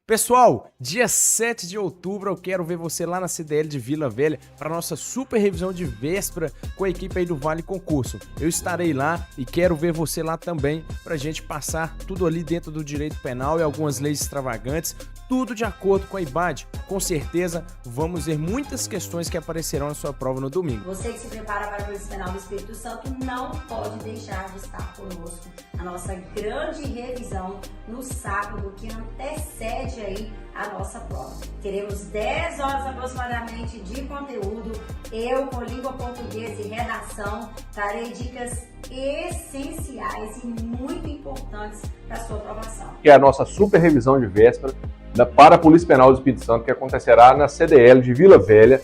Pessoal, dia 7 de outubro eu quero ver você lá na CDL de Vila Velha para nossa super revisão de véspera com a equipe aí do Vale Concurso. Eu estarei lá e quero ver você lá também para a gente passar tudo ali dentro do direito penal e algumas leis extravagantes, tudo de acordo com a IBAD. Com certeza vamos ver muitas questões que aparecerão na sua prova no domingo. Você que se prepara para a Polícia Penal do Espírito Santo não pode deixar de estar conosco na nossa grande revisão no sábado que antecede aí a nossa prova. Teremos 10 horas aproximadamente de conteúdo. Eu, com língua portuguesa e redação, darei dicas essenciais e muito importantes para a sua aprovação. Que é a nossa super revisão de véspera para a Polícia Penal do Espírito Santo, que acontecerá na CDL de Vila Velha,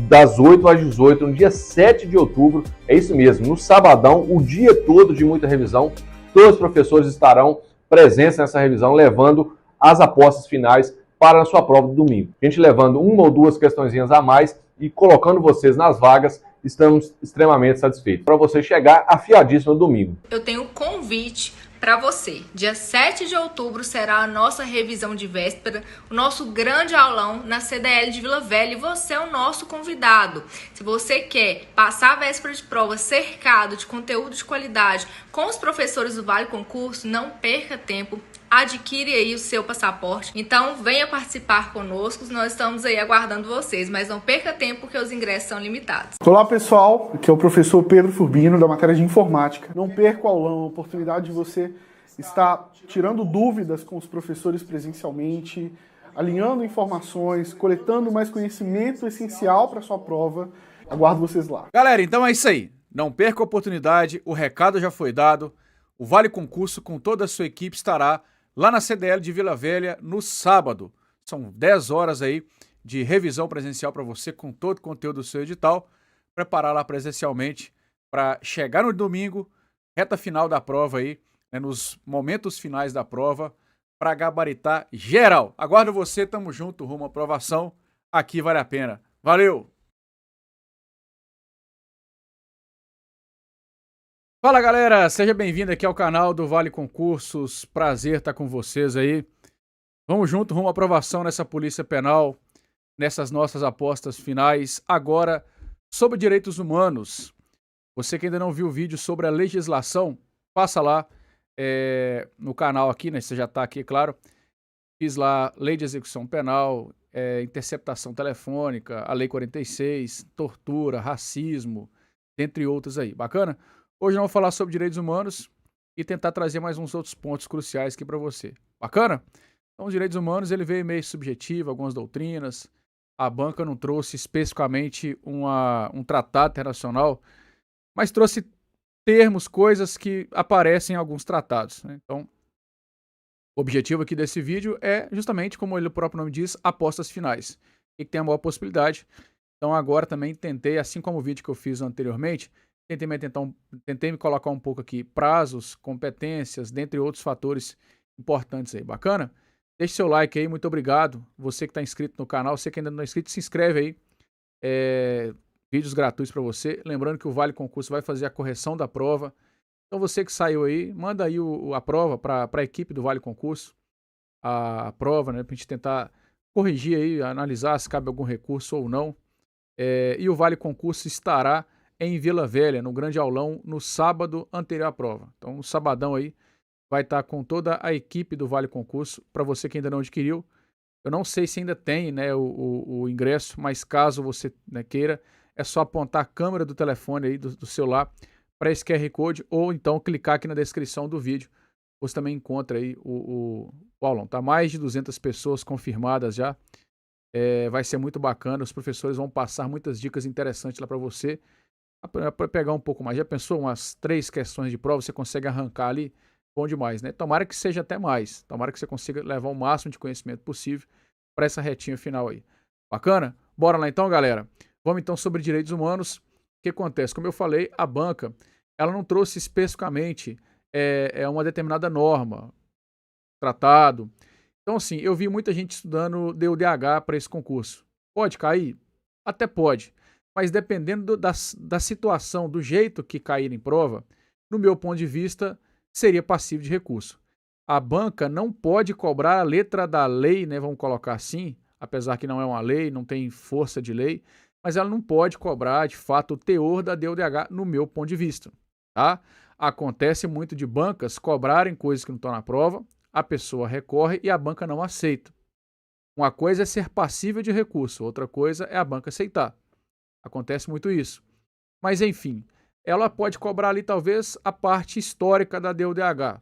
das 8 às 18, no dia 7 de outubro. É isso mesmo, no sabadão, o dia todo de muita revisão. Todos os professores estarão presentes nessa revisão, levando as apostas finais para a sua prova do domingo. A gente levando uma ou duas questõezinhas a mais e colocando vocês nas vagas, estamos extremamente satisfeitos. Para você chegar afiadíssimo no domingo. Eu tenho um convite para você. Dia 7 de outubro será a nossa revisão de véspera, o nosso grande aulão na CDL de Vila Velha, e você é o nosso convidado. Se você quer passar a véspera de prova cercado de conteúdo de qualidade com os professores do Vale Concurso, não perca tempo. Adquire aí o seu passaporte. Então venha participar conosco, nós estamos aí aguardando vocês, mas não perca tempo porque os ingressos são limitados. Olá pessoal, aqui é o professor Pedro Furbino da matéria de informática. Não perca o aulão, a oportunidade de você estar tirando dúvidas com os professores presencialmente, alinhando informações, coletando mais conhecimento essencial para a sua prova. Aguardo vocês lá. Galera, então é isso aí. Não perca a oportunidade, o recado já foi dado. O Vale Concurso com toda a sua equipe estará lá na CDL de Vila Velha no sábado. São 10 horas aí de revisão presencial para você com todo o conteúdo do seu edital. Preparar lá presencialmente para chegar no domingo, reta final da prova aí, né, nos momentos finais da prova, para gabaritar geral. Aguardo você, tamo junto, rumo à aprovação. Aqui vale a pena. Valeu! Fala galera, seja bem-vindo aqui ao canal do Vale Concursos, prazer estar com vocês aí. Vamos junto, rumo à aprovação nessa Polícia Penal, nessas nossas apostas finais. Agora, sobre direitos humanos, você que ainda não viu o vídeo sobre a legislação, passa lá no canal aqui, né, você já está aqui, claro. Fiz lá Lei de Execução Penal, interceptação telefônica, a Lei 46, tortura, racismo, dentre outros aí, bacana? Hoje nós vamos falar sobre direitos humanos e tentar trazer mais uns outros pontos cruciais aqui para você. Bacana? Então, os direitos humanos, ele veio meio subjetivo, algumas doutrinas. A banca não trouxe especificamente um tratado internacional, mas trouxe termos, coisas que aparecem em alguns tratados, né? Então, o objetivo aqui desse vídeo é justamente, como o próprio nome diz, apostas finais. E que tem a maior possibilidade. Então, agora também tentei, assim como o vídeo que eu fiz anteriormente, tentei me colocar um pouco aqui prazos, competências, dentre outros fatores importantes aí. Bacana? Deixe seu like aí, muito obrigado. Você que está inscrito no canal, você que ainda não é inscrito, se inscreve aí. Vídeos gratuitos para você. Lembrando que o Vale Concurso vai fazer a correção da prova. Então você que saiu aí, manda aí a prova para a equipe do Vale Concurso. A prova, né? Para a gente tentar corrigir aí, analisar se cabe algum recurso ou não. E o Vale Concurso estará em Vila Velha, no grande aulão, no sábado anterior à prova. Então, no sabadão aí, vai estar com toda a equipe do Vale Concurso. Para você que ainda não adquiriu, eu não sei se ainda tem, né, o ingresso, mas caso você, né, queira, é só apontar a câmera do telefone aí, do celular, para esse QR Code, ou então clicar aqui na descrição do vídeo. Você também encontra aí o aulão. Tá mais de 200 pessoas confirmadas já. Vai ser muito bacana, os professores vão passar muitas dicas interessantes lá para você. Para pegar um pouco mais. Já pensou umas 3 questões de prova, você consegue arrancar ali? Bom demais, né? Tomara que seja até mais. Tomara que você consiga levar o máximo de conhecimento possível para essa retinha final aí. Bacana? Bora lá então, galera. Vamos então sobre direitos humanos. O que acontece? Como eu falei, a banca, ela não trouxe especificamente uma determinada norma, tratado. Então, assim, eu vi muita gente estudando DUDH para esse concurso. Pode cair? Até pode. Mas dependendo da situação, do jeito que cair em prova, no meu ponto de vista, seria passível de recurso. a banca não pode cobrar a letra da lei, né, vamos colocar assim, apesar que não é uma lei, não tem força de lei, mas ela não pode cobrar, de fato, o teor da DUDH, no meu ponto de vista, tá? Acontece muito de bancas cobrarem coisas que não estão na prova, a pessoa recorre e a banca não aceita. Uma coisa é ser passível de recurso, outra coisa é a banca aceitar. Acontece muito isso. Mas, enfim, ela pode cobrar ali, talvez, a parte histórica da DUDH.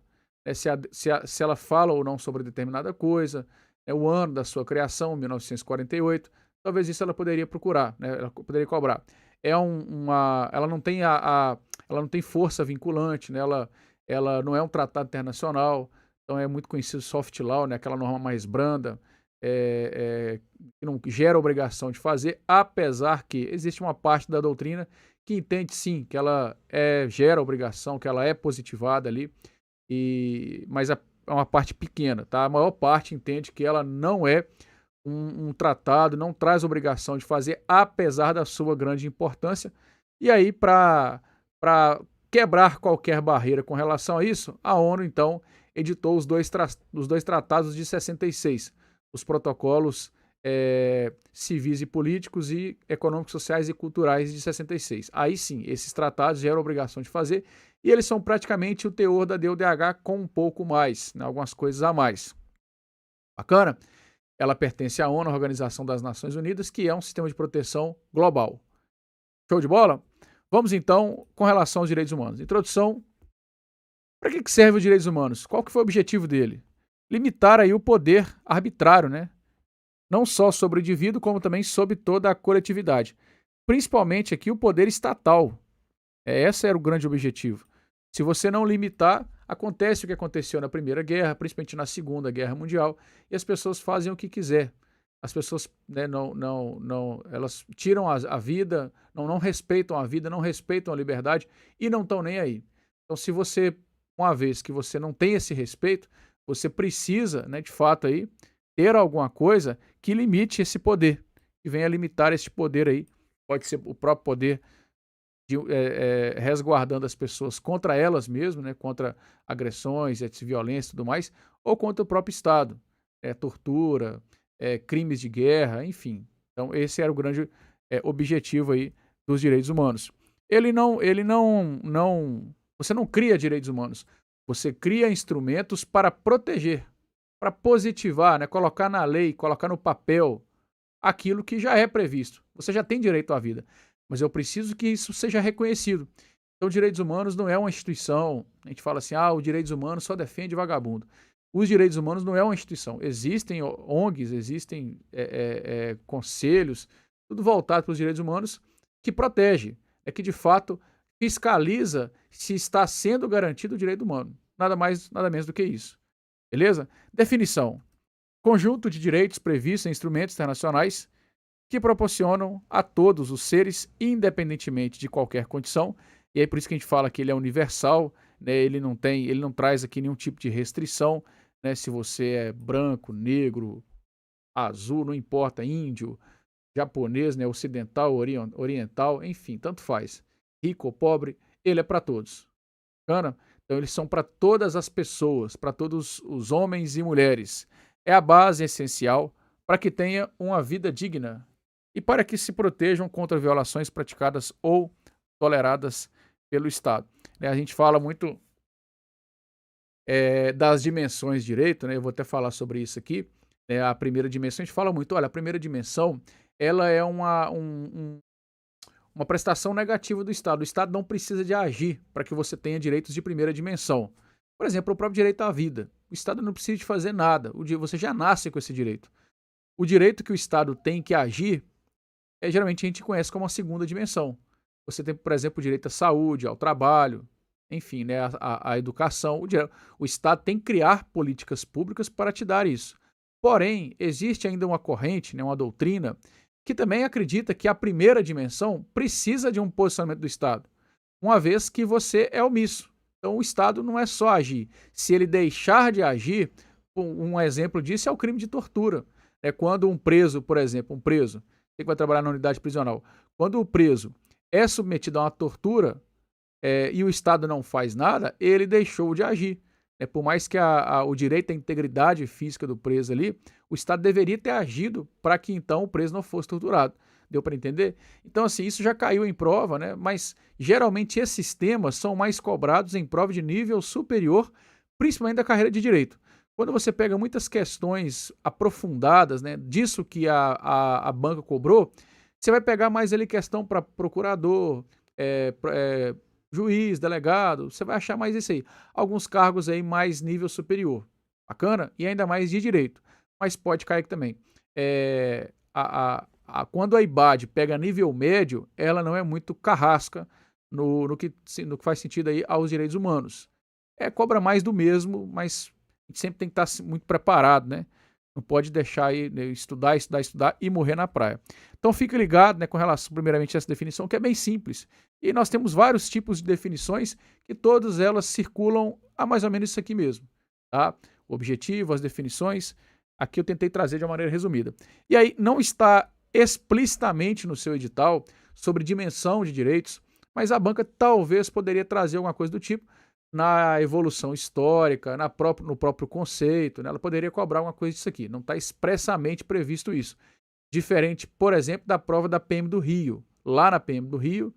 Se ela fala ou não sobre determinada coisa, o ano da sua criação, 1948, talvez isso ela poderia procurar, né? Ela poderia cobrar. Ela não tem ela não tem força vinculante, né? Ela não é um tratado internacional, então é muito conhecido soft law, né? Aquela norma mais branda, que não gera obrigação de fazer, apesar que existe uma parte da doutrina que entende sim que ela gera obrigação, que ela é positivada ali, mas é uma parte pequena, tá? A maior parte entende que ela não é um tratado, não traz obrigação de fazer, apesar da sua grande importância. E aí, para quebrar qualquer barreira com relação a isso, a ONU, então, editou os dois tratados de 66, os protocolos civis e políticos e econômicos, sociais e culturais de 66. Aí sim, esses tratados geram obrigação de fazer e eles são praticamente o teor da DUDH com um pouco mais, né, algumas coisas a mais. Bacana? Ela pertence à ONU, a Organização das Nações Unidas, que é um sistema de proteção global. Show de bola? Vamos então com relação aos direitos humanos. Introdução. Para que serve os direitos humanos? Qual que foi o objetivo dele? Limitar aí o poder arbitrário, né? Não só sobre o indivíduo, como também sobre toda a coletividade. Principalmente aqui o poder estatal. Esse era o grande objetivo. Se você não limitar, acontece o que aconteceu na Primeira Guerra, principalmente na Segunda Guerra Mundial, e as pessoas fazem o que quiser. As pessoas, né, elas tiram a vida, não respeitam a vida, não respeitam a liberdade e não estão nem aí. Então, se você, uma vez que você não tem esse respeito, você precisa, né, de fato, aí, ter alguma coisa que limite esse poder, que venha limitar esse poder aí. Pode ser o próprio poder de, resguardando as pessoas contra elas mesmas, né, contra agressões, violência e tudo mais, ou contra o próprio Estado, tortura, crimes de guerra, enfim. Então esse era o grande objetivo aí dos direitos humanos. Você não cria direitos humanos, você cria instrumentos para proteger, para positivar, né, colocar na lei, colocar no papel aquilo que já é previsto. Você já tem direito à vida, mas eu preciso que isso seja reconhecido. Então, direitos humanos não é uma instituição. A gente fala assim, os direitos humanos só defende vagabundo. Os direitos humanos não é uma instituição. Existem ONGs, existem conselhos, tudo voltado para os direitos humanos, que protege, que de fato fiscaliza se está sendo garantido o direito humano. Nada mais, nada menos do que isso. Beleza? Definição. Conjunto de direitos previstos em instrumentos internacionais que proporcionam a todos os seres, independentemente de qualquer condição, e é por isso que a gente fala que ele é universal, né? Ele não traz aqui nenhum tipo de restrição, né? Se você é branco, negro, azul, não importa, índio, japonês, né? Ocidental, oriental, enfim, tanto faz. Rico ou pobre, ele é para todos. Bacana? Então eles são para todas as pessoas, para todos os homens e mulheres. É a base essencial para que tenha uma vida digna e para que se protejam contra violações praticadas ou toleradas pelo Estado. A gente fala muito das dimensões de direito, né? Eu vou até falar sobre isso aqui. A primeira dimensão, a gente fala muito, olha, a primeira dimensão, ela é uma prestação negativa do Estado. O Estado não precisa de agir para que você tenha direitos de primeira dimensão. Por exemplo, o próprio direito à vida. O Estado não precisa de fazer nada. Você já nasce com esse direito. O direito que o Estado tem que agir, geralmente a gente conhece como a segunda dimensão. Você tem, por exemplo, o direito à saúde, ao trabalho, enfim, né, à educação. O Estado tem que criar políticas públicas para te dar isso. Porém, existe ainda uma corrente, né, uma doutrina, que também acredita que a primeira dimensão precisa de um posicionamento do Estado, uma vez que você é omisso. Então, o Estado não é só agir. Se ele deixar de agir, um exemplo disso é o crime de tortura. É quando um preso, por exemplo, que vai trabalhar na unidade prisional, quando o preso é submetido a uma tortura e o Estado não faz nada, ele deixou de agir. né? Por mais que o direito à integridade física do preso ali, o Estado deveria ter agido para que então o preso não fosse torturado. Deu para entender? Então, assim, isso já caiu em prova, né? Mas geralmente esses temas são mais cobrados em prova de nível superior, principalmente da carreira de direito. Quando você pega muitas questões aprofundadas, né, disso que a banca cobrou, você vai pegar mais ali questão para procurador, juiz, delegado, você vai achar mais isso aí. Alguns cargos aí mais nível superior. Bacana? E ainda mais de direito. Mas pode cair também. Quando a IBAD pega nível médio, ela não é muito carrasca no que faz sentido aí aos direitos humanos. Cobra mais do mesmo, mas a gente sempre tem que estar muito preparado, né? Não pode deixar aí, né, estudar e morrer na praia. Então fique ligado, né, com relação primeiramente a essa definição, que é bem simples. E nós temos vários tipos de definições que todas elas circulam a mais ou menos isso aqui mesmo, tá? O objetivo, as definições, aqui eu tentei trazer de uma maneira resumida. E aí não está explicitamente no seu edital sobre dimensão de direitos, mas a banca talvez poderia trazer alguma coisa do tipo na evolução histórica, no próprio conceito, né? Ela poderia cobrar alguma coisa disso aqui. Não está expressamente previsto isso. Diferente, por exemplo, da prova da PM do Rio. Lá na PM do Rio,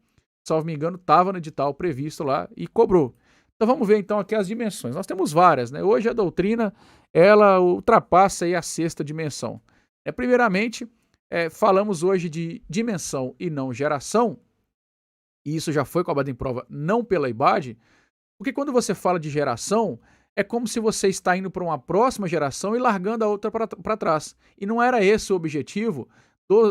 salvo me engano, estava no edital previsto lá e cobrou. Então vamos ver então aqui as dimensões. Nós temos várias, né? Hoje a doutrina, ela ultrapassa aí a sexta dimensão. Primeiramente, falamos hoje de dimensão e não geração, e isso já foi cobrado em prova não pela IBAD, porque quando você fala de geração, é como se você está indo para uma próxima geração e largando a outra para trás. E não era esse o objetivo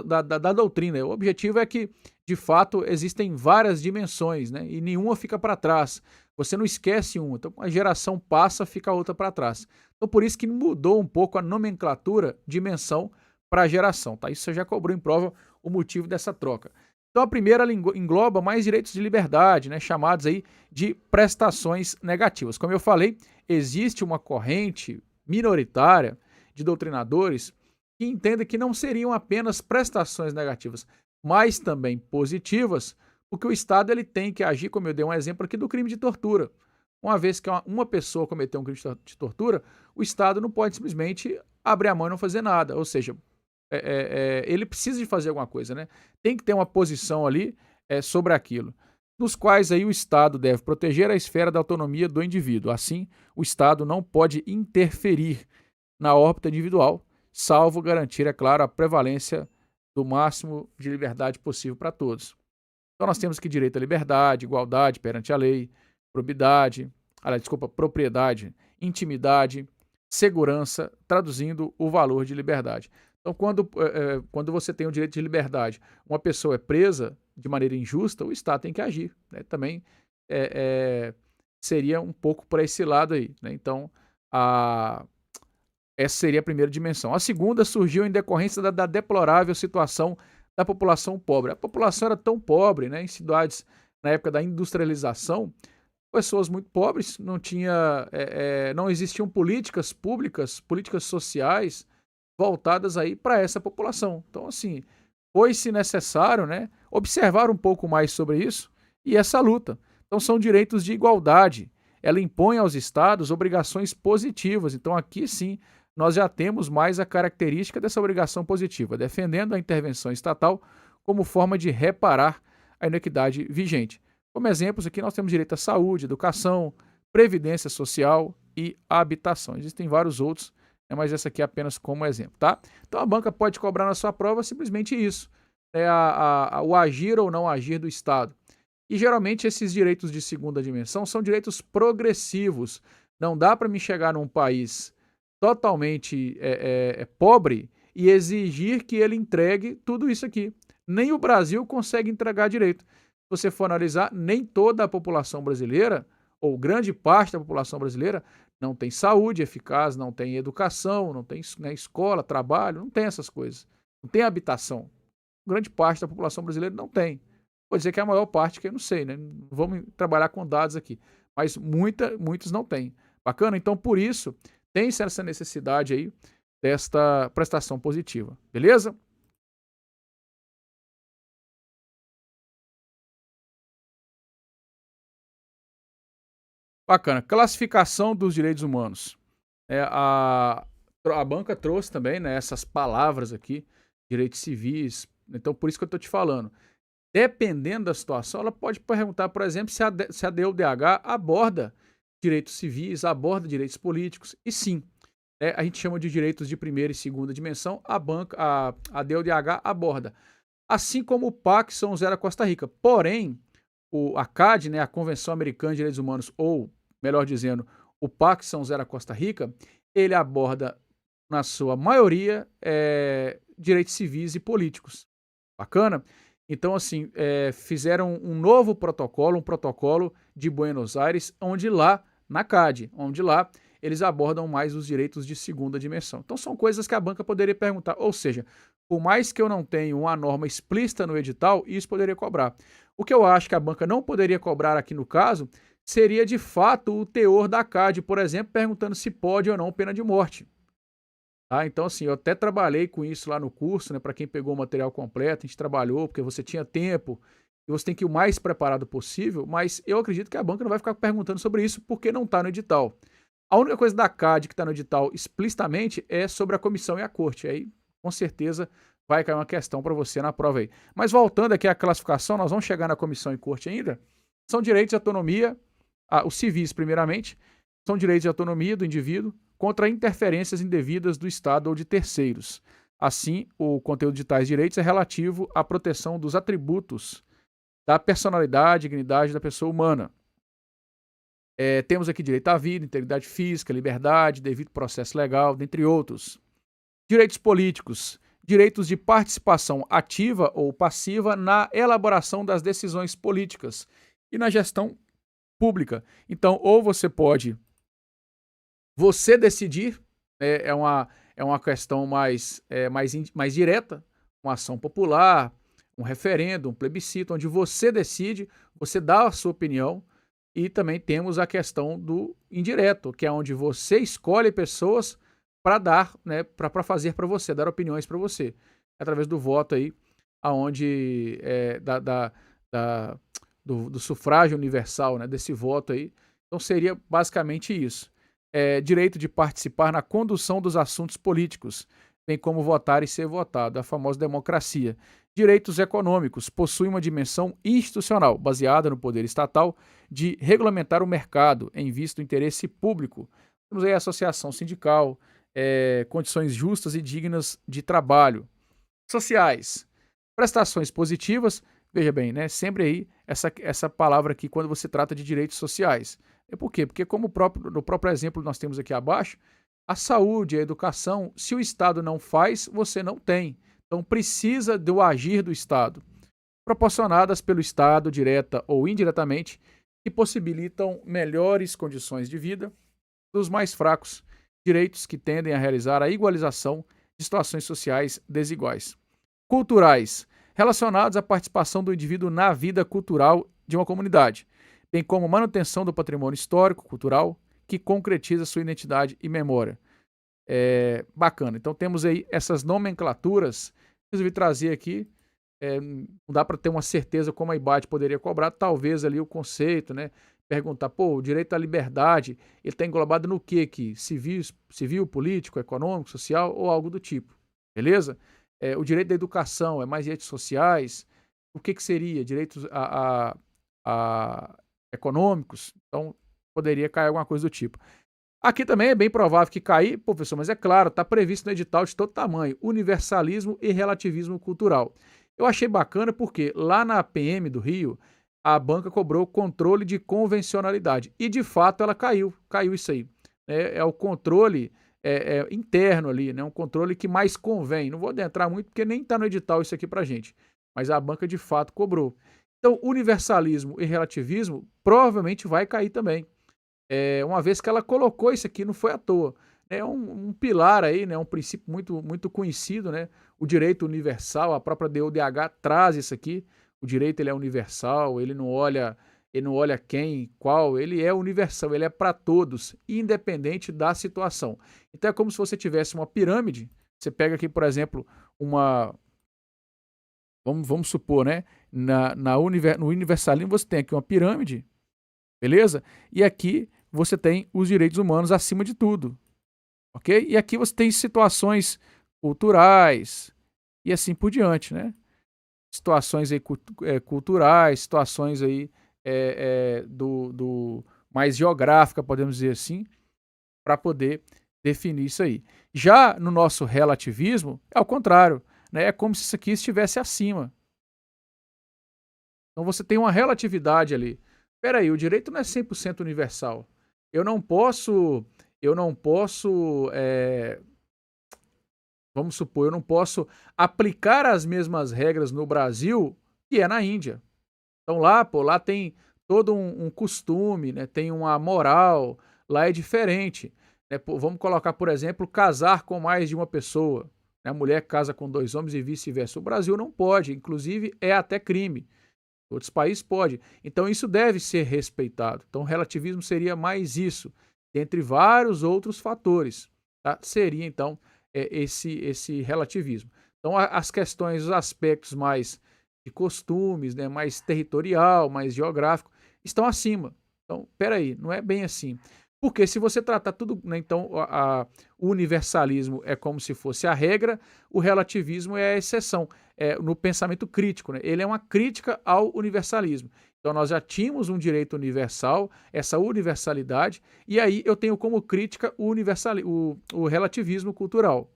da doutrina. O objetivo é que, de fato, existem várias dimensões, né? E nenhuma fica para trás. Você não esquece uma. Então, a geração passa, fica a outra para trás. Então, por isso que mudou um pouco a nomenclatura dimensão para geração. Tá? Isso você já cobrou em prova o motivo dessa troca. Então, a primeira engloba mais direitos de liberdade, né, chamados aí de prestações negativas. Como eu falei, existe uma corrente minoritária de doutrinadores que entendem que não seriam apenas prestações negativas, mas também positivas, porque o Estado ele tem que agir, como eu dei um exemplo aqui, do crime de tortura. Uma vez que uma pessoa cometeu um crime de tortura, o Estado não pode simplesmente abrir a mão e não fazer nada. Ou seja, ele precisa de fazer alguma coisa, né? Tem que ter uma posição ali sobre aquilo, nos quais aí o Estado deve proteger a esfera da autonomia do indivíduo. Assim, o Estado não pode interferir na órbita individual, salvo garantir, é claro, a prevalência do máximo de liberdade possível para todos. Então nós temos que direito à liberdade, igualdade perante a lei, propriedade, intimidade, segurança, traduzindo o valor de liberdade. Então, quando você tem o direito de liberdade, uma pessoa é presa de maneira injusta, o Estado tem que agir, né? Também seria um pouco para esse lado aí, né? Então, essa seria a primeira dimensão. A segunda surgiu em decorrência da deplorável situação da população pobre. A população era tão pobre, né, em cidades na época da industrialização, pessoas muito pobres, não existiam políticas públicas, políticas sociais voltadas aí para essa população. Então, assim, foi-se necessário, né, observar um pouco mais sobre isso e essa luta. Então, são direitos de igualdade. Ela impõe aos estados obrigações positivas. Então, aqui sim, nós já temos mais a característica dessa obrigação positiva, defendendo a intervenção estatal como forma de reparar a inequidade vigente. Como exemplos, aqui nós temos direito à saúde, educação, previdência social e habitação. Existem vários outros, mas essa aqui é apenas como exemplo, tá? Então a banca pode cobrar na sua prova simplesmente isso, o agir ou não agir do Estado. E geralmente esses direitos de segunda dimensão são direitos progressivos. Não dá para me chegar num país totalmente pobre e exigir que ele entregue tudo isso aqui. Nem o Brasil consegue entregar direito. Se você for analisar, nem toda a população brasileira, ou grande parte da população brasileira, não tem saúde eficaz, não tem educação, não tem, né, escola, trabalho, não tem essas coisas. Não tem habitação. Grande parte da população brasileira não tem. Vou dizer que é a maior parte, que eu não sei, né? Vamos trabalhar com dados aqui. Mas muitos não têm. Bacana? Então, por isso, tem-se essa necessidade aí desta prestação positiva. Beleza? Bacana. Classificação dos direitos humanos. A banca trouxe também, né, essas palavras aqui, direitos civis. Então, por isso que eu estou te falando. Dependendo da situação, ela pode perguntar, por exemplo, se a DUDH aborda direitos civis, aborda direitos políticos. E sim, né, a gente chama de direitos de primeira e segunda dimensão, a DUDH aborda. Assim como o PAC São José da Costa Rica. Porém, a CAD, né, a Convenção Americana de Direitos Humanos, ou, melhor dizendo, o PAC São José da Costa Rica, ele aborda, na sua maioria, direitos civis e políticos. Bacana? Então, assim, fizeram um novo protocolo, um protocolo de Buenos Aires, onde lá, na CAD, onde lá eles abordam mais os direitos de segunda dimensão. Então, são coisas que a banca poderia perguntar. Ou seja, por mais que eu não tenha uma norma explícita no edital, isso poderia cobrar. O que eu acho que a banca não poderia cobrar aqui no caso seria, de fato, o teor da CAD, por exemplo, perguntando se pode ou não pena de morte. Tá? Então, assim, eu até trabalhei com isso lá no curso, né? Para quem pegou o material completo, a gente trabalhou, porque você tinha tempo e você tem que ir o mais preparado possível, mas eu acredito que a banca não vai ficar perguntando sobre isso porque não está no edital. A única coisa da CAD que está no edital explicitamente é sobre a comissão e a corte. Aí, com certeza, vai cair uma questão para você na prova aí. Mas voltando aqui à classificação, nós vamos chegar na comissão e corte ainda. São direitos de autonomia, os civis primeiramente, são direitos de autonomia do indivíduo contra interferências indevidas do Estado ou de terceiros. Assim, o conteúdo de tais direitos é relativo à proteção dos atributos da personalidade e dignidade da pessoa humana. Temos aqui direito à vida, integridade física, liberdade, devido processo legal, dentre outros. Direitos políticos, direitos de participação ativa ou passiva na elaboração das decisões políticas e na gestão pública. Então, ou você pode decidir, é uma questão mais direta, uma ação popular, um referendo, um plebiscito, onde você decide, você dá a sua opinião. E também temos a questão do indireto, que é onde você escolhe pessoas para dar, né, para fazer para você, dar opiniões para você, através do voto aí, aonde do sufrágio universal, né, desse voto aí. Então seria basicamente isso. Direito de participar na condução dos assuntos políticos, bem como votar e ser votado, a famosa democracia. Direitos econômicos possuem uma dimensão institucional, baseada no poder estatal, de regulamentar o mercado em vista do interesse público. Temos aí a associação sindical, condições justas e dignas de trabalho. Sociais, prestações positivas, veja bem, né? Sempre aí essa palavra aqui quando você trata de direitos sociais. Por quê? Porque como no próprio exemplo nós temos aqui abaixo, a saúde, a educação, se o Estado não faz, você não tem. Então precisa do agir do Estado, proporcionadas pelo Estado, direta ou indiretamente, que possibilitam melhores condições de vida dos mais fracos, direitos que tendem a realizar a igualização de situações sociais desiguais. Culturais, relacionados à participação do indivíduo na vida cultural de uma comunidade, bem como manutenção do patrimônio histórico, cultural, que concretiza sua identidade e memória. Bacana. Então temos aí essas nomenclaturas. Resolvi trazer aqui. Não dá para ter uma certeza como a IBAT poderia cobrar. Talvez ali o conceito, né? Perguntar, o direito à liberdade, ele está englobado no que aqui? Civil, político, econômico, social ou algo do tipo. Beleza? O direito da educação, mais direitos sociais. O que seria? Direitos econômicos. Então, poderia cair alguma coisa do tipo. Aqui também é bem provável que cair, professor, mas é claro, está previsto no edital de todo tamanho, universalismo e relativismo cultural. Eu achei bacana porque lá na PM do Rio, a banca cobrou controle de convencionalidade e de fato ela caiu isso aí. É o controle interno ali, né? Um controle que mais convém. Não vou adentrar muito porque nem está no edital isso aqui para gente, mas a banca de fato cobrou. Então, universalismo e relativismo provavelmente vai cair também. Uma vez que ela colocou isso aqui, não foi à toa. É um pilar aí, né? Um princípio muito, muito conhecido, né? O direito universal, a própria DUDH traz isso aqui. O direito ele é universal, ele não olha quem, qual, ele é universal, ele é para todos, independente da situação. Então é como se você tivesse uma pirâmide. Você pega aqui, por exemplo, vamos supor, né? No universalismo você tem aqui uma pirâmide, beleza? E aqui você tem os direitos humanos acima de tudo, ok? E aqui você tem situações culturais e assim por diante, né? Situações aí, culturais, situações aí do mais geográfica, podemos dizer assim, para poder definir isso aí. Já no nosso relativismo, é ao contrário, né? É como se isso aqui estivesse acima. Então você tem uma relatividade ali. Espera aí, o direito não é 100% universal. Eu não posso, vamos supor, eu não posso aplicar as mesmas regras no Brasil que é na Índia. Então lá tem todo um costume, né? Tem uma moral, lá é diferente. Né? Vamos colocar, por exemplo, casar com mais de uma pessoa. Né? A mulher casa com 2 homens e vice-versa. O Brasil não pode, inclusive é até crime. Outros países podem. Então isso deve ser respeitado. Então o relativismo seria mais isso, entre vários outros fatores. Tá? Seria então esse relativismo. Então as questões, os aspectos mais de costumes, né, mais territorial, mais geográfico, estão acima. Então, peraí, não é bem assim. Porque se você tratar tudo, né, então o universalismo é como se fosse a regra, o relativismo é a exceção, no pensamento crítico. Né? Ele é uma crítica ao universalismo. Então nós já tínhamos um direito universal, essa universalidade, e aí eu tenho como crítica o relativismo cultural.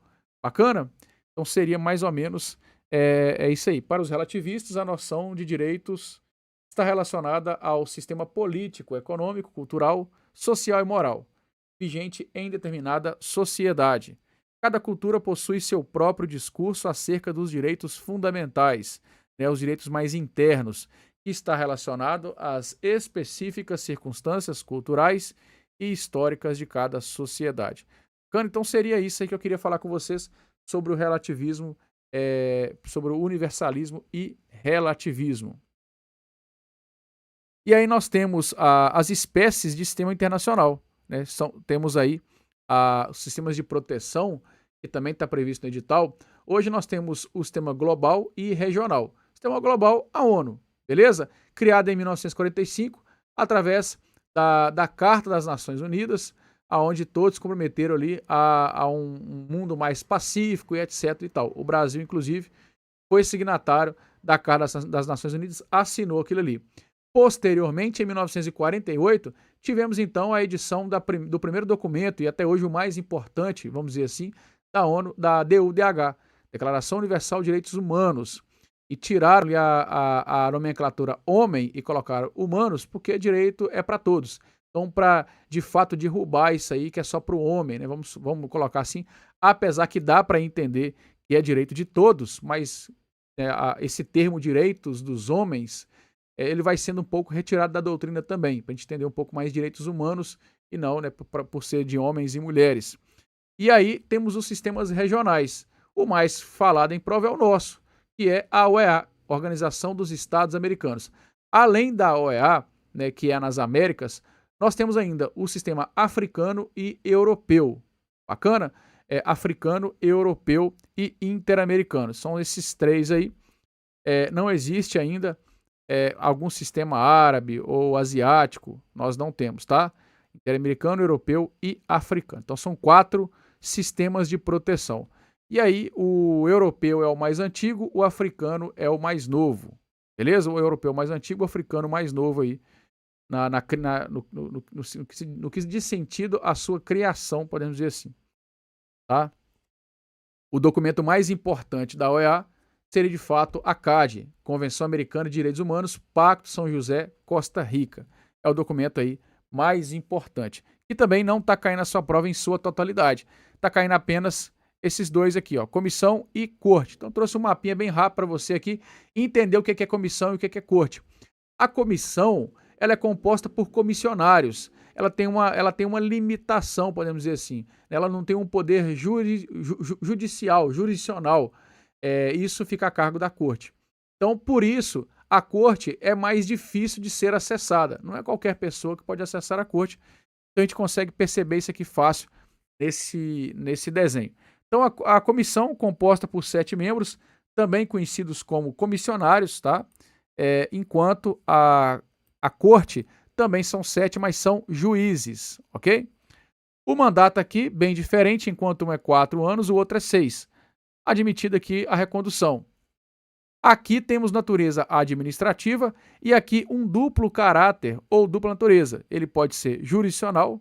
Bacana? Então seria mais ou menos isso aí. Para os relativistas, a noção de direitos está relacionada ao sistema político, econômico, cultural, social e moral, vigente em determinada sociedade. Cada cultura possui seu próprio discurso acerca dos direitos fundamentais, né, os direitos mais internos, que está relacionado às específicas circunstâncias culturais e históricas de cada sociedade. Então seria isso aí que eu queria falar com vocês sobre o relativismo, sobre o universalismo e relativismo. E aí nós temos as espécies de sistema internacional. Né? Temos aí os sistemas de proteção, que também está previsto no edital. Hoje nós temos o sistema global e regional. O sistema global, a ONU, beleza? Criada em 1945, através da Carta das Nações Unidas, onde todos se comprometeram ali a um mundo mais pacífico e etc. e tal. O Brasil, inclusive, foi signatário da Carta das Nações Unidas, assinou aquilo ali. Posteriormente, em 1948, tivemos então a edição do primeiro documento, e até hoje o mais importante, vamos dizer assim, da ONU, da DUDH, Declaração Universal de Direitos Humanos, e tiraram a nomenclatura homem e colocaram humanos, porque direito é para todos. Então, para de fato derrubar isso aí, que é só para o homem, né? Vamos colocar assim, apesar que dá para entender que é direito de todos, mas esse termo direitos dos homens, ele vai sendo um pouco retirado da doutrina também, para a gente entender um pouco mais direitos humanos e não, né, por ser de homens e mulheres. E aí temos os sistemas regionais. O mais falado em prova é o nosso, que é a OEA, Organização dos Estados Americanos. Além da OEA, né, que é nas Américas, nós temos ainda o sistema africano e europeu. Bacana? Africano, europeu e interamericano. São esses 3 aí. Não existe ainda algum sistema árabe ou asiático, nós não temos, tá? Interamericano, europeu e africano. Então são 4 sistemas de proteção. E aí o europeu é o mais antigo, o africano é o mais novo. Beleza? O europeu mais antigo, o africano mais novo aí. No que diz sentido à sua criação, podemos dizer assim. Tá? O documento mais importante da OEA seria de fato a CAD, Convenção Americana de Direitos Humanos, Pacto São José, Costa Rica. É o documento aí mais importante. E também não está caindo a sua prova em sua totalidade. Está caindo apenas esses 2 aqui, ó, comissão e corte. Então trouxe um mapinha bem rápido para você aqui entender o que é comissão e o que é corte. A comissão, ela é composta por comissionários. Ela tem uma limitação, podemos dizer assim. Ela não tem um poder jurisdicional. Isso fica a cargo da corte. Então, por isso, a corte é mais difícil de ser acessada. Não é qualquer pessoa que pode acessar a corte. Então, a gente consegue perceber isso aqui fácil nesse desenho. Então, a comissão, composta por 7 membros, também conhecidos como comissionários, tá? Enquanto a corte também são 7, mas são juízes, ok? O mandato aqui, bem diferente, enquanto um é 4 anos, o outro é 6. Admitida aqui a recondução. Aqui temos natureza administrativa e aqui um duplo caráter ou dupla natureza. Ele pode ser jurisdicional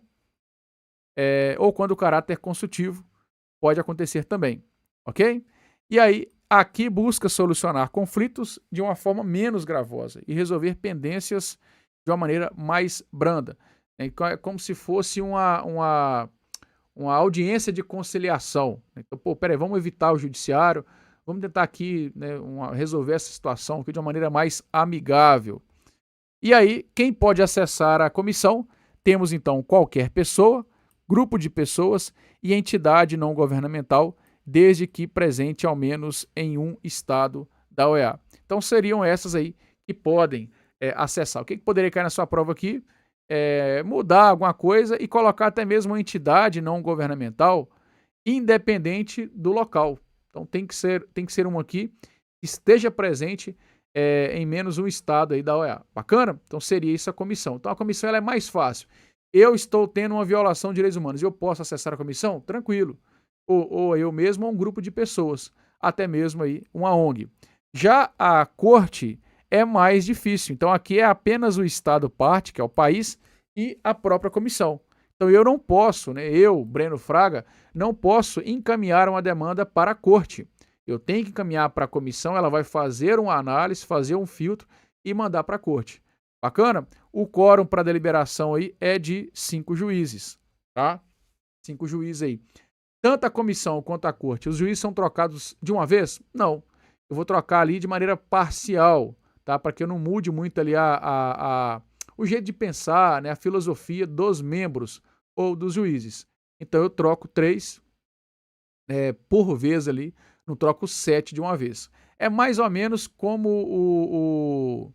ou quando o caráter consultivo pode acontecer também, ok? E aí, aqui busca solucionar conflitos de uma forma menos gravosa e resolver pendências de uma maneira mais branda. É como se fosse uma audiência de conciliação. Então, peraí, vamos evitar o judiciário, vamos tentar aqui, né, resolver essa situação aqui de uma maneira mais amigável. E aí, quem pode acessar a comissão? Temos então qualquer pessoa, grupo de pessoas e entidade não governamental, desde que presente ao menos em um estado da OEA. Então seriam essas aí que podem acessar. O que poderia cair na sua prova aqui? Mudar alguma coisa e colocar até mesmo uma entidade não governamental independente do local. Então tem que ser uma aqui que esteja presente em menos um estado aí da OEA. Bacana? Então seria isso a comissão. Então a comissão ela é mais fácil. Eu estou tendo uma violação de direitos humanos, eu posso acessar a comissão? Tranquilo. Ou eu mesmo ou um grupo de pessoas, até mesmo aí uma ONG. Já a corte é mais difícil. Então aqui é apenas o estado parte, que é o país, e a própria comissão. Então eu não posso, né, eu, Breno Fraga, não posso encaminhar uma demanda para a corte. Eu tenho que encaminhar para a comissão, ela vai fazer uma análise, fazer um filtro e mandar para a corte. Bacana? O quórum para deliberação aí é de 5 juízes, tá? 5 juízes aí. Tanto a comissão quanto a corte, os juízes são trocados de uma vez? Não. Eu vou trocar ali de maneira parcial, tá? Para que eu não mude muito ali o jeito de pensar, né? A filosofia dos membros ou dos juízes. Então eu troco 3 por vez ali, não troco 7 de uma vez. É mais ou menos como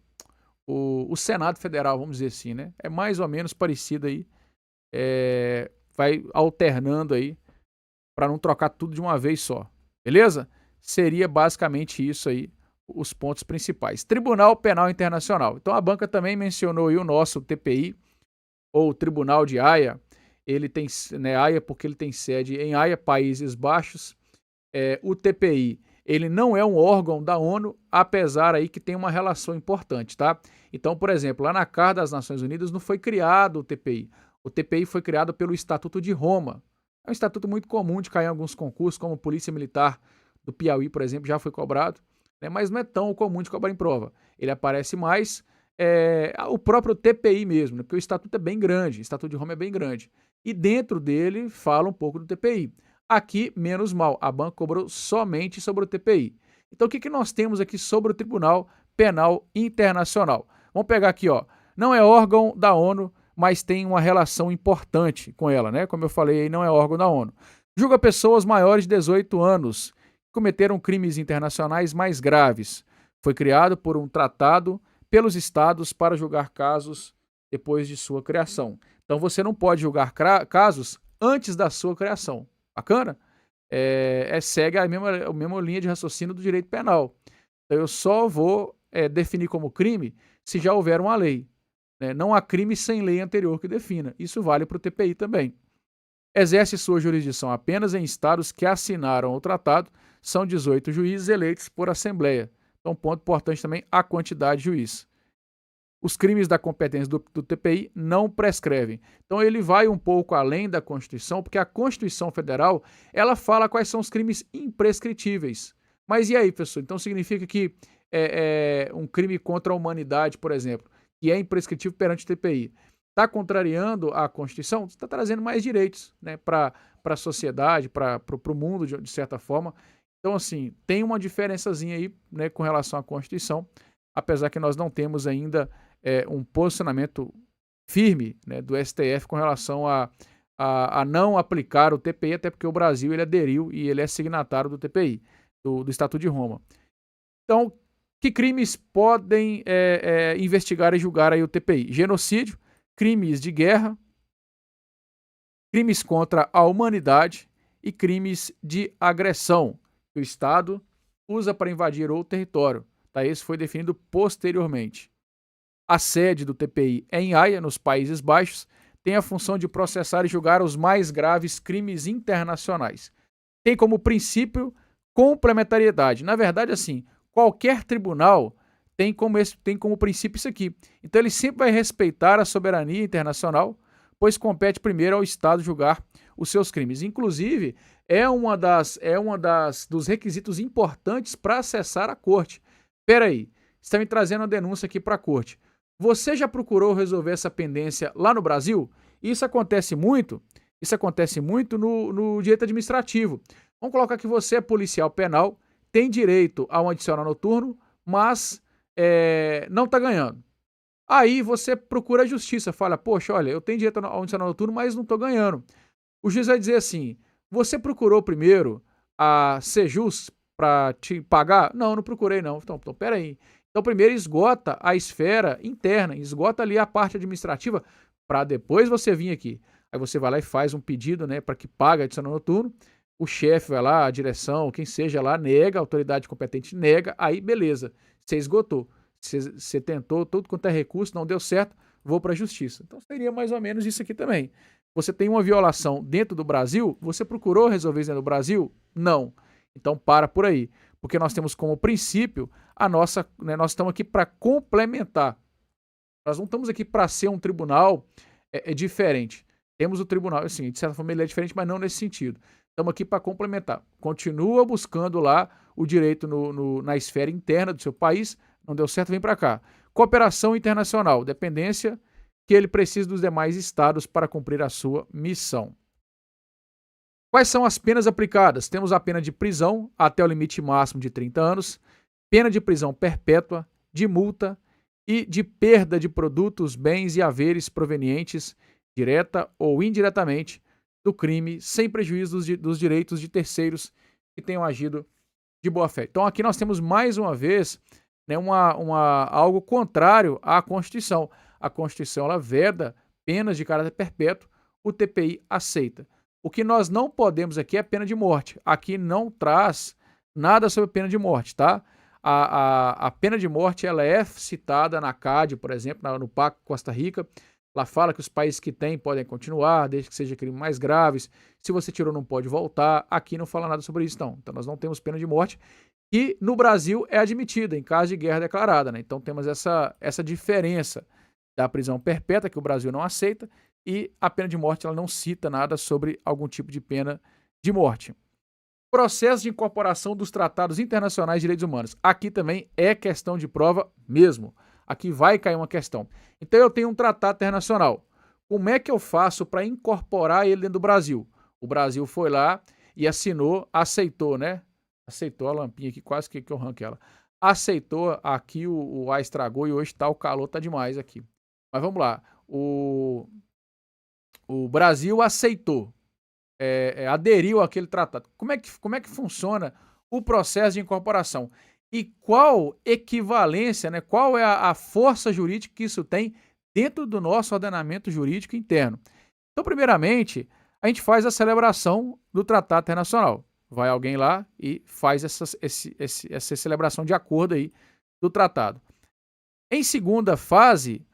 o Senado Federal, vamos dizer assim, né? É mais ou menos parecido aí, vai alternando aí, para não trocar tudo de uma vez só, beleza? Seria basicamente isso aí, os pontos principais. Tribunal Penal Internacional. Então a banca também mencionou aí o nosso TPI, ou Tribunal de Haia. Ele tem, né, Haia porque ele tem sede em Haia, Países Baixos. O TPI, ele não é um órgão da ONU, apesar aí que tem uma relação importante, tá? Então, por exemplo, lá na Carta das Nações Unidas não foi criado o TPI. O TPI foi criado pelo Estatuto de Roma. É um estatuto muito comum de cair em alguns concursos, como Polícia Militar do Piauí, por exemplo, já foi cobrado, né? Mas não é tão comum de cobrar em prova. Ele aparece mais o próprio TPI mesmo, né? Porque o estatuto é bem grande, o Estatuto de Roma é bem grande. E dentro dele fala um pouco do TPI. Aqui, menos mal, a banca cobrou somente sobre o TPI. Então, o que nós temos aqui sobre o Tribunal Penal Internacional? Vamos pegar aqui, ó. Não é órgão da ONU, mas tem uma relação importante com ela, né? Como eu falei aí, não é órgão da ONU. Julga pessoas maiores de 18 anos que cometeram crimes internacionais mais graves. Foi criado por um tratado pelos estados para julgar casos depois de sua criação. Então, você não pode julgar casos antes da sua criação. Bacana? Segue a mesma linha de raciocínio do direito penal. Então, eu só vou definir como crime se já houver uma lei. Né? Não há crime sem lei anterior que defina. Isso vale para o TPI também. Exerce sua jurisdição apenas em estados que assinaram o tratado. São 18 juízes eleitos por assembleia. Então, ponto importante também, a quantidade de juízes. Os crimes da competência do TPI não prescrevem. Então ele vai um pouco além da Constituição, porque a Constituição Federal, ela fala quais são os crimes imprescritíveis. Mas e aí, professor? Então significa que um crime contra a humanidade, por exemplo, que é imprescritível perante o TPI, está contrariando a Constituição? Está trazendo mais direitos, né, para a sociedade, para o mundo, de certa forma. Então, assim, tem uma diferençazinha aí, né, com relação à Constituição, apesar que nós não temos ainda um posicionamento firme, né, do STF com relação a não aplicar o TPI, até porque o Brasil ele aderiu e ele é signatário do TPI, do Estatuto de Roma. Então, que crimes podem investigar e julgar aí o TPI? Genocídio, crimes de guerra, crimes contra a humanidade e crimes de agressão que o Estado usa para invadir outro território. Tá? Esse foi definido posteriormente. A sede do TPI é em Haia, nos Países Baixos, tem a função de processar e julgar os mais graves crimes internacionais. Tem como princípio complementariedade. Na verdade, assim, qualquer tribunal tem como princípio isso aqui. Então ele sempre vai respeitar a soberania internacional, pois compete primeiro ao Estado julgar os seus crimes. Inclusive, dos requisitos importantes para acessar a corte. Espera aí, você está me trazendo uma denúncia aqui para a corte. Você já procurou resolver essa pendência lá no Brasil? Isso acontece muito no direito administrativo. Vamos colocar que você é policial penal, tem direito a um adicional noturno, mas não está ganhando. Aí você procura a justiça, fala, poxa, olha, eu tenho direito a um adicional noturno, mas não estou ganhando. O juiz vai dizer assim, você procurou primeiro a Sejus para te pagar? Não procurei não. Então, peraí. Então, primeiro esgota a esfera interna, esgota ali a parte administrativa, para depois você vir aqui. Aí você vai lá e faz um pedido, né, para que pague adicional noturno. O chefe vai lá, a direção, quem seja lá, nega, a autoridade competente nega, aí beleza, você esgotou. Você tentou tudo quanto é recurso, não deu certo, vou para a justiça. Então seria mais ou menos isso aqui também. Você tem uma violação dentro do Brasil, você procurou resolver isso dentro do Brasil? Não. Então para por aí. Porque nós temos como princípio nós estamos aqui para complementar. Nós não estamos aqui para ser um tribunal diferente. Temos o tribunal, assim, de certa forma ele é diferente, mas não nesse sentido. Estamos aqui para complementar. Continua buscando lá o direito na esfera interna do seu país. Não deu certo, vem para cá. Cooperação internacional, dependência que ele precisa dos demais estados para cumprir a sua missão. Quais são as penas aplicadas? Temos a pena de prisão até o limite máximo de 30 anos, pena de prisão perpétua, de multa e de perda de produtos, bens e haveres provenientes, direta ou indiretamente, do crime, sem prejuízo dos direitos de terceiros que tenham agido de boa fé. Então aqui nós temos mais uma vez algo contrário à Constituição. A Constituição ela veda penas de caráter perpétuo, o TPI aceita. O que nós não podemos aqui é pena de morte. Aqui não traz nada sobre pena de morte, tá? A pena de morte ela é citada na CAD, por exemplo, no Pacto Costa Rica. Lá fala que os países que têm podem continuar, desde que seja crimes mais graves. Se você tirou, não pode voltar. Aqui não fala nada sobre isso, não. Então nós não temos pena de morte. E no Brasil é admitida em caso de guerra declarada, né? Então temos essa diferença da prisão perpétua, que o Brasil não aceita, e a pena de morte ela não cita nada sobre algum tipo de pena de morte. Processo de incorporação dos tratados internacionais de direitos humanos. Aqui também é questão de prova mesmo. Aqui vai cair uma questão. Então eu tenho um tratado internacional. Como é que eu faço para incorporar ele dentro do Brasil? O Brasil foi lá e assinou, aceitou, né? Aceitou a lampinha aqui, quase que eu arranco ela. Aceitou, aqui o ar estragou e hoje o calor tá demais aqui. Mas vamos lá. O Brasil aceitou, aderiu àquele tratado. Como é que funciona o processo de incorporação? E qual equivalência, né? Qual é a força jurídica que isso tem dentro do nosso ordenamento jurídico interno? Então, primeiramente, a gente faz a celebração do Tratado Internacional. Vai alguém lá e faz essa celebração de acordo aí do tratado. Em segunda fase,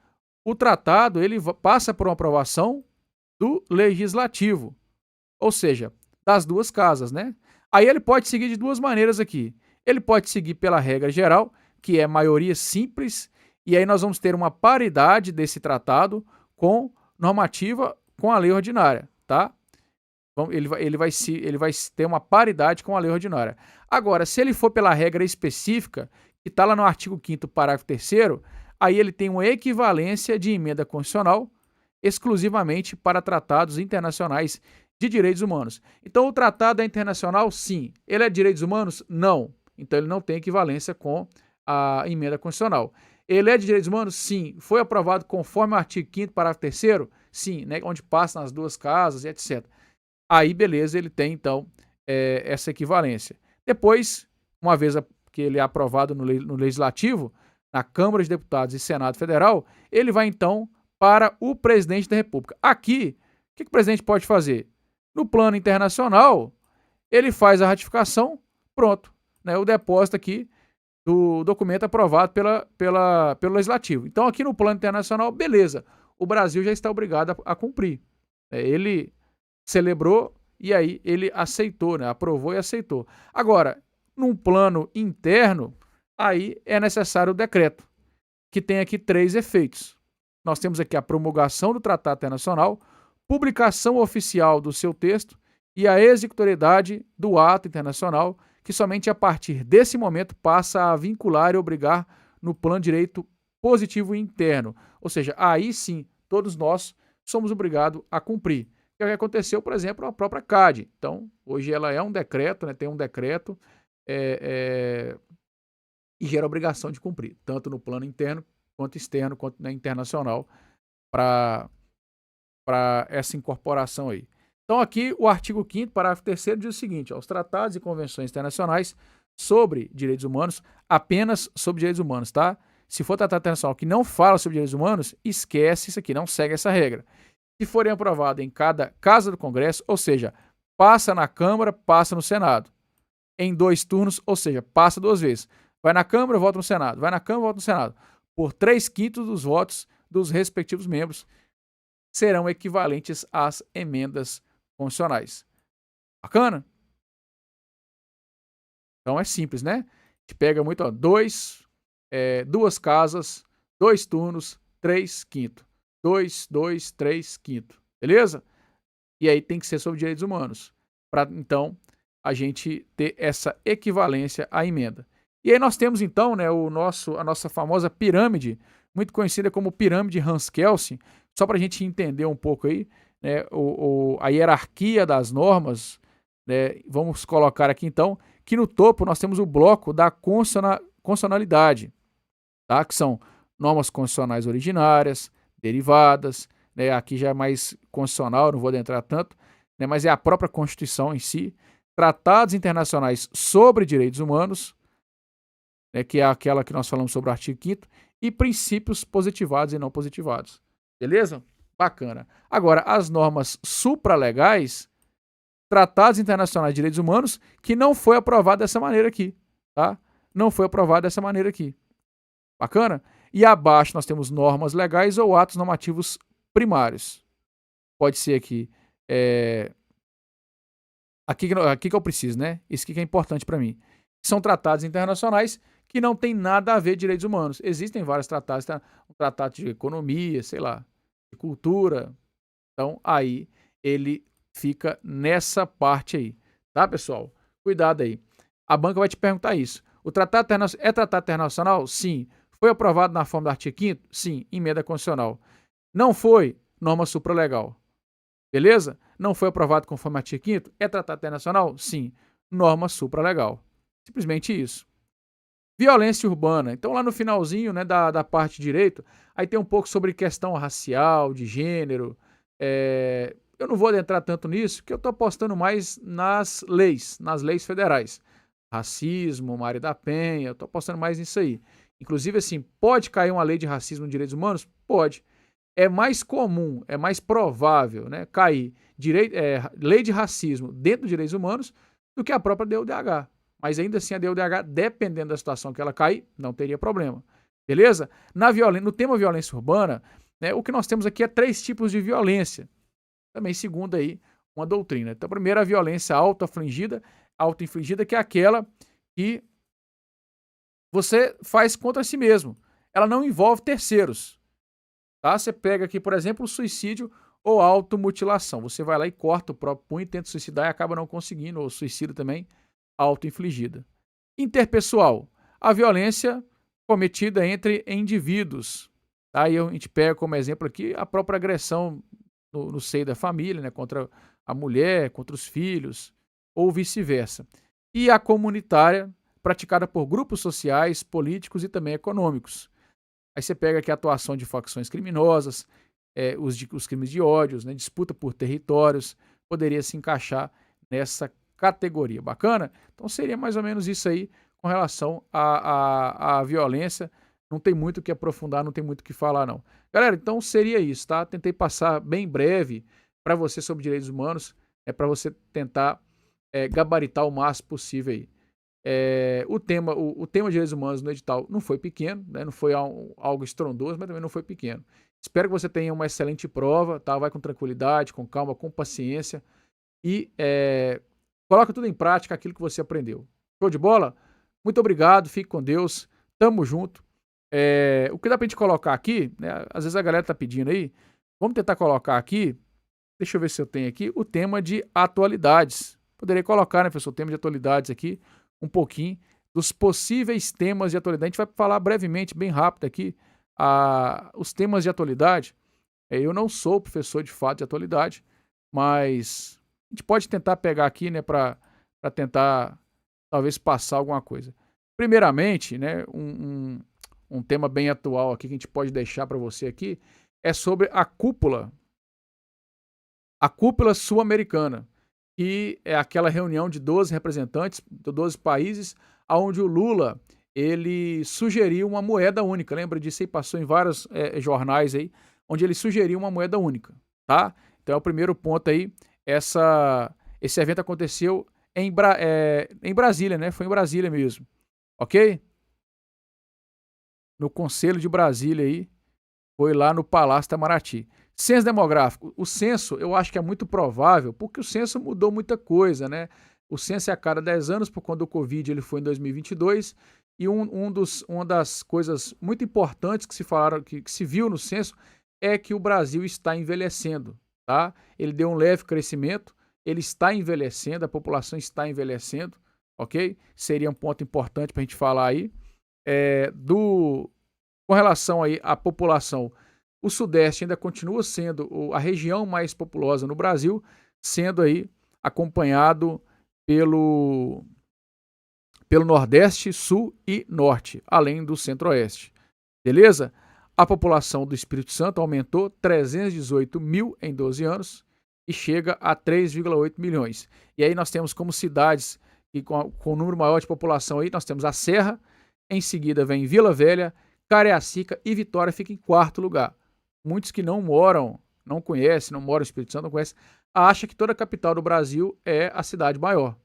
o tratado ele passa por uma aprovação do legislativo, ou seja, das duas casas, né? Aí ele pode seguir de duas maneiras aqui. Ele pode seguir pela regra geral, que é maioria simples, e aí nós vamos ter uma paridade desse tratado com normativa com a lei ordinária, tá? Ele vai ter uma paridade com a lei ordinária. Agora, se ele for pela regra específica, que está lá no artigo 5º, parágrafo 3º, aí ele tem uma equivalência de emenda constitucional exclusivamente para tratados internacionais de direitos humanos. Então, o tratado é internacional? Sim. Ele é de direitos humanos? Não. Então, ele não tem equivalência com a emenda constitucional. Ele é de direitos humanos? Sim. Foi aprovado conforme o artigo 5º, parágrafo 3º? Sim, né? Onde passa nas duas casas e etc. Aí, beleza, ele tem, então, essa equivalência. Depois, uma vez que ele é aprovado no Legislativo, na Câmara de Deputados e Senado Federal, ele vai, então, para o presidente da República. Aqui, o que o presidente pode fazer? No plano internacional, ele faz a ratificação, pronto. Né? O depósito aqui do documento aprovado pelo Legislativo. Então, aqui no plano internacional, beleza, o Brasil já está obrigado a cumprir. Ele celebrou e aí ele aceitou, né? Aprovou e aceitou. Agora, num plano interno, aí é necessário o decreto, que tem aqui 3 efeitos. Nós temos aqui a promulgação do Tratado Internacional, publicação oficial do seu texto e a executoriedade do ato internacional, que somente a partir desse momento passa a vincular e obrigar no plano de direito positivo interno. Ou seja, aí sim, todos nós somos obrigados a cumprir. Que é o que aconteceu, por exemplo, a própria CAD. Então, hoje ela é um decreto, né, tem um decreto e gera obrigação de cumprir, tanto no plano interno, quanto externo, quanto na internacional, para essa incorporação aí. Então, aqui, o artigo 5º, parágrafo 3º, diz o seguinte: os tratados e convenções internacionais sobre direitos humanos, apenas sobre direitos humanos, tá? Se for tratado internacional que não fala sobre direitos humanos, esquece isso aqui, não segue essa regra. Se forem aprovados em cada casa do Congresso, ou seja, passa na Câmara, passa no Senado. Em 2 turnos, ou seja, passa 2 vezes. Vai na Câmara, volta no Senado. Vai na Câmara, volta no Senado. Por 3/5 dos votos dos respectivos membros, serão equivalentes às emendas constitucionais. Bacana? Então é simples, né? A gente pega muito, ó, 2 casas, 2 turnos, 3/5. 2, 2, 3/5. Beleza? E aí tem que ser sobre direitos humanos. Para então a gente ter essa equivalência à emenda. E aí nós temos então, né, a nossa famosa pirâmide, muito conhecida como pirâmide Hans-Kelsen, só para a gente entender um pouco aí, né, a hierarquia das normas, né, vamos colocar aqui então, que no topo nós temos o bloco da constitucionalidade, tá, que são normas constitucionais originárias, derivadas, né, aqui já é mais constitucional, não vou adentrar tanto, né, mas é a própria Constituição em si, tratados internacionais sobre direitos humanos, né, que é aquela que nós falamos sobre o artigo 5º, e princípios positivados e não positivados. Beleza? Bacana. Agora, as normas supralegais, tratados internacionais de direitos humanos, que não foi aprovado dessa maneira aqui, tá? Não foi aprovado dessa maneira aqui. Bacana? E abaixo nós temos normas legais ou atos normativos primários. Pode ser aqui, aqui que eu preciso, né? Isso aqui que é importante para mim. São tratados internacionais que não tem nada a ver com direitos humanos. Existem vários tratados, tá? Um tratado de economia, sei lá, de cultura. Então, aí ele fica nessa parte aí, tá, pessoal? Cuidado aí. A banca vai te perguntar isso. O tratado internacional é tratado internacional? Sim. Foi aprovado na forma do artigo 5º? Sim, emenda constitucional. Não foi? Norma supralegal. Beleza? Não foi aprovado conforme o artigo 5º? É tratado internacional? Sim. Norma supralegal. Simplesmente isso. Violência urbana. Então, lá no finalzinho, né, da parte direito, aí tem um pouco sobre questão racial, de gênero. Eu não vou adentrar tanto nisso, porque eu estou apostando mais nas leis federais. Racismo, Maria da Penha, eu estou apostando mais nisso aí. Inclusive, assim, pode cair uma lei de racismo em direitos humanos? Pode. É mais comum, é mais provável, né, cair lei de racismo dentro dos direitos humanos do que a própria DUDH. Mas ainda assim a DUDH, dependendo da situação que ela cair, não teria problema. Beleza? No tema violência urbana, né, o que nós temos aqui é 3 tipos de violência. Também segundo aí uma doutrina. Então, primeiro a violência auto-infligida, que é aquela que você faz contra si mesmo. Ela não envolve terceiros. Tá? Você pega aqui, por exemplo, o suicídio ou automutilação. Você vai lá e corta o próprio punho, tenta suicidar e acaba não conseguindo, ou suicídio também, auto-infligida. Interpessoal, a violência cometida entre indivíduos. Tá? E a gente pega como exemplo aqui a própria agressão no seio da família, né? Contra a mulher, contra os filhos, ou vice-versa. E a comunitária, praticada por grupos sociais, políticos e também econômicos. Aí você pega aqui a atuação de facções criminosas, os crimes de ódio, né? Disputa por territórios, poderia se encaixar nessa categoria. Bacana? Então seria mais ou menos isso aí com relação à violência. Não tem muito o que aprofundar, não tem muito o que falar, não. Galera, então seria isso, tá? Tentei passar bem breve para você sobre direitos humanos, para você tentar gabaritar o máximo possível aí. O tema de direitos humanos no edital não foi pequeno, né? Não foi algo estrondoso, mas também não foi pequeno. Espero que você tenha uma excelente prova, tá? Vai com tranquilidade, com calma, com paciência e coloca tudo em prática aquilo que você aprendeu. Show de bola? Muito obrigado, fique com Deus, tamo junto. O que dá pra gente colocar aqui, né? Às vezes a galera tá pedindo aí, vamos tentar colocar aqui, deixa eu ver se eu tenho aqui, o tema de atualidades. Poderia colocar, né, professor, o tema de atualidades aqui, um pouquinho dos possíveis temas de atualidade. A gente vai falar brevemente, bem rápido aqui, os temas de atualidade. Eu não sou professor de fato de atualidade, mas a gente pode tentar pegar aqui, né, para tentar talvez passar alguma coisa. Primeiramente, né, um tema bem atual aqui que a gente pode deixar para você aqui é sobre a cúpula sul-americana, que é aquela reunião de 12 representantes de 12 países, onde o Lula ele sugeriu uma moeda única. Lembra disso aí? Passou em vários jornais aí, onde ele sugeriu uma moeda única, tá? Então é o primeiro ponto aí. Esse evento aconteceu em Brasília, né? Foi em Brasília mesmo, ok? No Conselho de Brasília aí, foi lá no Palácio Itamaraty. Censo demográfico. O censo, eu acho que é muito provável, porque o censo mudou muita coisa, né? O censo é a cada 10 anos, por conta do Covid, ele foi em 2022, e uma das coisas muito importantes que se falaram, que se viu no censo, é que o Brasil está envelhecendo, tá? Ele deu um leve crescimento, ele está envelhecendo, a população está envelhecendo, ok? Seria um ponto importante para a gente falar aí. Com relação aí à população, o Sudeste ainda continua sendo a região mais populosa no Brasil, sendo aí acompanhado pelo Nordeste, Sul e Norte, além do Centro-Oeste. Beleza? A população do Espírito Santo aumentou 318 mil em 12 anos e chega a 3,8 milhões. E aí nós temos como cidades que com o número maior de população aí, nós temos a Serra, em seguida vem Vila Velha, Cariacica e Vitória fica em quarto lugar. Muitos que não moram no Espírito Santo, não conhecem, acham que toda a capital do Brasil é a cidade maior.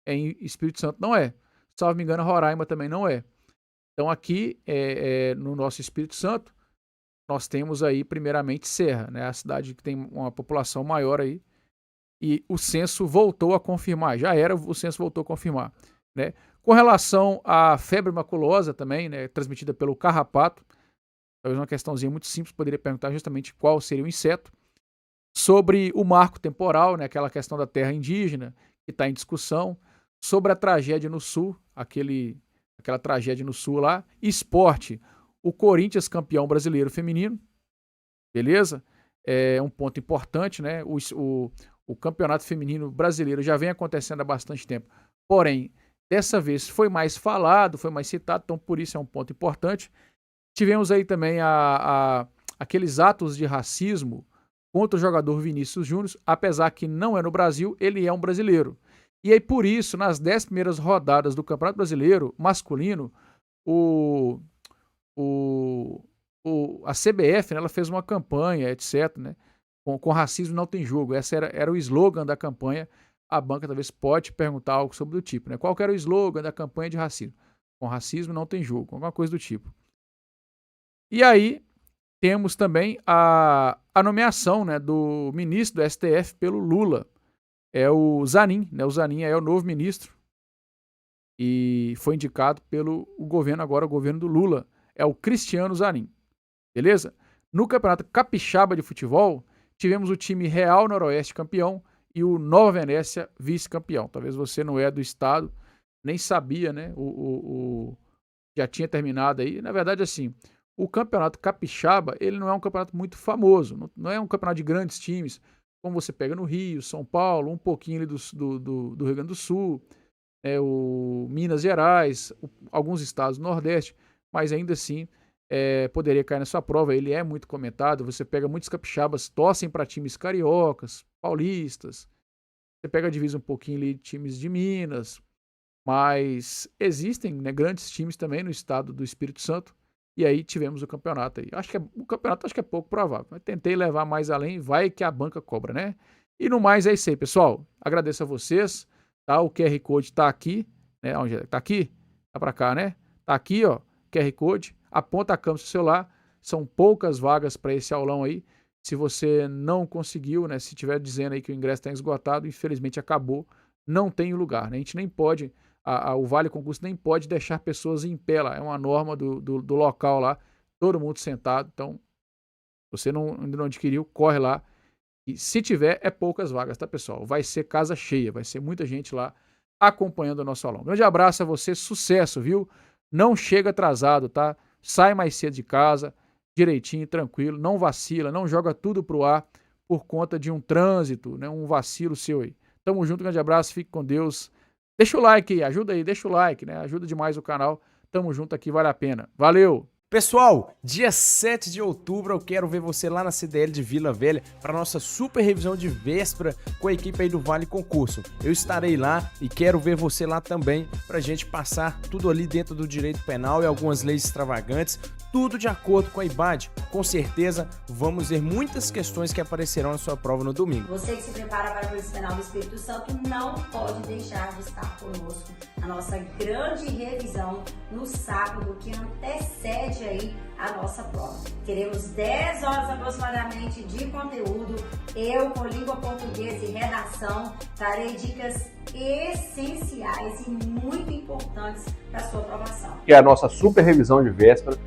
Em Espírito Santo não é. Salvo me engano, Roraima também não é. Então aqui, no nosso Espírito Santo, nós temos aí primeiramente Serra, né? A cidade que tem uma população maior aí. E o censo voltou a confirmar. O censo voltou a confirmar, né? Com relação à febre maculosa também, né, transmitida pelo carrapato, talvez uma questãozinha muito simples, poderia perguntar justamente qual seria o inseto. Sobre o marco temporal, né, aquela questão da terra indígena, que está em discussão. Sobre a tragédia no Sul, aquela tragédia no Sul lá. Esporte, o Corinthians campeão brasileiro feminino, beleza? É um ponto importante, né? O campeonato feminino brasileiro já vem acontecendo há bastante tempo, porém, dessa vez foi mais falado, foi mais citado, então por isso é um ponto importante. Tivemos aí também aqueles atos de racismo contra o jogador Vinícius Júnior, apesar que não é no Brasil, ele é um brasileiro. E aí por isso, nas 10 primeiras rodadas do Campeonato Brasileiro masculino, a CBF, né, ela fez uma campanha, etc., né, com racismo não tem jogo. Esse era o slogan da campanha. A banca talvez pode perguntar algo sobre o tipo, né? Qual que era o slogan da campanha de racismo? Com racismo não tem jogo, alguma coisa do tipo. E aí temos também a nomeação, né, do ministro do STF pelo Lula. É o Zanin, né? O Zanin é o novo ministro e foi indicado pelo governo agora, o governo do Lula. É o Cristiano Zanin, beleza? No Campeonato Capixaba de Futebol, tivemos o time Real Noroeste campeão e o Nova Venécia vice-campeão. Talvez você não é do estado, nem sabia, né? Já tinha terminado aí. Na verdade, assim, o Campeonato Capixaba, ele não é um campeonato muito famoso, não é um campeonato de grandes times, como você pega no Rio, São Paulo, um pouquinho ali do Rio Grande do Sul, o Minas Gerais, alguns estados do Nordeste, mas ainda assim poderia cair na sua prova. Ele é muito comentado. Você pega muitos capixabas, torcem para times cariocas, paulistas. Você pega a divisa um pouquinho ali de times de Minas, mas existem, né, grandes times também no estado do Espírito Santo. E aí tivemos o campeonato aí. O campeonato acho que é pouco provável. Mas tentei levar mais além, vai que a banca cobra, né? E no mais é isso aí, pessoal. Agradeço a vocês, tá? O QR Code está aqui, né? Onde tá aqui? Tá para cá, né? Tá aqui, ó, QR Code, aponta a câmera do celular. São poucas vagas para esse aulão aí. Se você não conseguiu, né? Se tiver dizendo aí que o ingresso está esgotado, infelizmente acabou, não tem lugar, né? A gente nem pode, o Vale Concurso nem pode deixar pessoas em pé lá. É uma norma do local lá, todo mundo sentado. Então, se você ainda não adquiriu, corre lá. E se tiver, é poucas vagas, tá, pessoal? Vai ser casa cheia, vai ser muita gente lá acompanhando o nosso aulão. Grande abraço a você, sucesso, viu? Não chega atrasado, tá? Sai mais cedo de casa, direitinho, tranquilo, não vacila, não joga tudo pro ar por conta de um trânsito, né? Um vacilo seu aí. Tamo junto, grande abraço, fique com Deus. Deixa o like aí, ajuda aí, deixa o like, né? Ajuda demais o canal. Tamo junto aqui, vale a pena. Valeu! Pessoal, dia 7 de outubro eu quero ver você lá na CDL de Vila Velha para nossa super revisão de véspera com a equipe aí do Vale Concurso. Eu estarei lá e quero ver você lá também pra gente passar tudo ali dentro do direito penal e algumas leis extravagantes, tudo de acordo com a IBAD. Com certeza vamos ver muitas questões que aparecerão na sua prova no domingo. Você que se prepara para a Polícia Penal do Espírito Santo não pode deixar de estar conosco na nossa grande revisão no sábado que antecede aí a nossa prova. Teremos 10 horas aproximadamente de conteúdo. Eu, com língua portuguesa e redação, darei dicas essenciais e muito importantes para a sua aprovação. Que é a nossa super revisão de véspera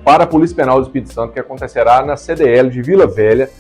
para a Polícia Penal do Espírito Santo, que acontecerá na CDL de Vila Velha,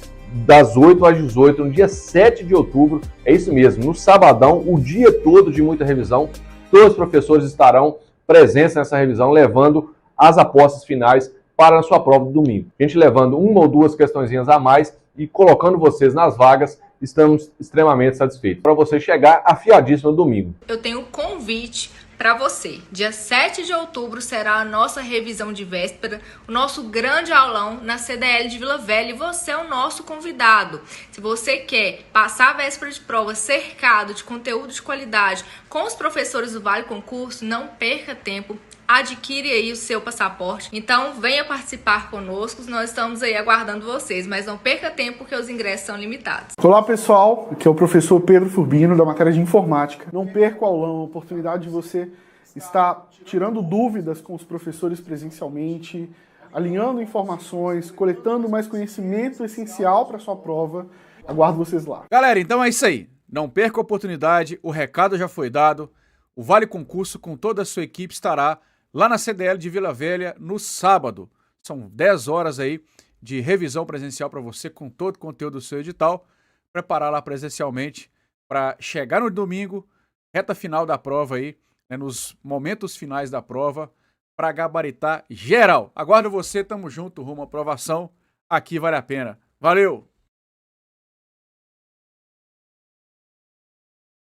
das 8 às 18, no dia 7 de outubro. É isso mesmo, no sabadão, o dia todo de muita revisão. Todos os professores estarão presentes nessa revisão, levando as apostas finais para a sua prova do domingo. A gente levando uma ou duas questõezinhas a mais e colocando vocês nas vagas, estamos extremamente satisfeitos. Para você chegar afiadíssimo no domingo. Eu tenho um convite para você. Dia 7 de outubro será a nossa revisão de véspera, o nosso grande aulão na CDL de Vila Velha, e você é o nosso convidado. Se você quer passar a véspera de prova cercado de conteúdo de qualidade com os professores do Vale Concurso, não perca tempo. Adquire aí o seu passaporte. Então venha participar conosco, nós estamos aí aguardando vocês, mas não perca tempo porque os ingressos são limitados. Olá pessoal, aqui é o professor Pedro Furbino da matéria de informática. Não perca o aulão, a oportunidade de você estar tirando dúvidas com os professores presencialmente, alinhando informações, coletando mais conhecimento essencial para a sua prova. Aguardo vocês lá. Galera, então é isso aí. Não perca a oportunidade, o recado já foi dado. O Vale Concurso com toda a sua equipe estará lá na CDL de Vila Velha no sábado. São 10 horas aí de revisão presencial para você com todo o conteúdo do seu edital. Preparar lá presencialmente para chegar no domingo, reta final da prova aí, né, nos momentos finais da prova, para gabaritar geral. Aguardo você, tamo junto, rumo à aprovação. Aqui vale a pena. Valeu!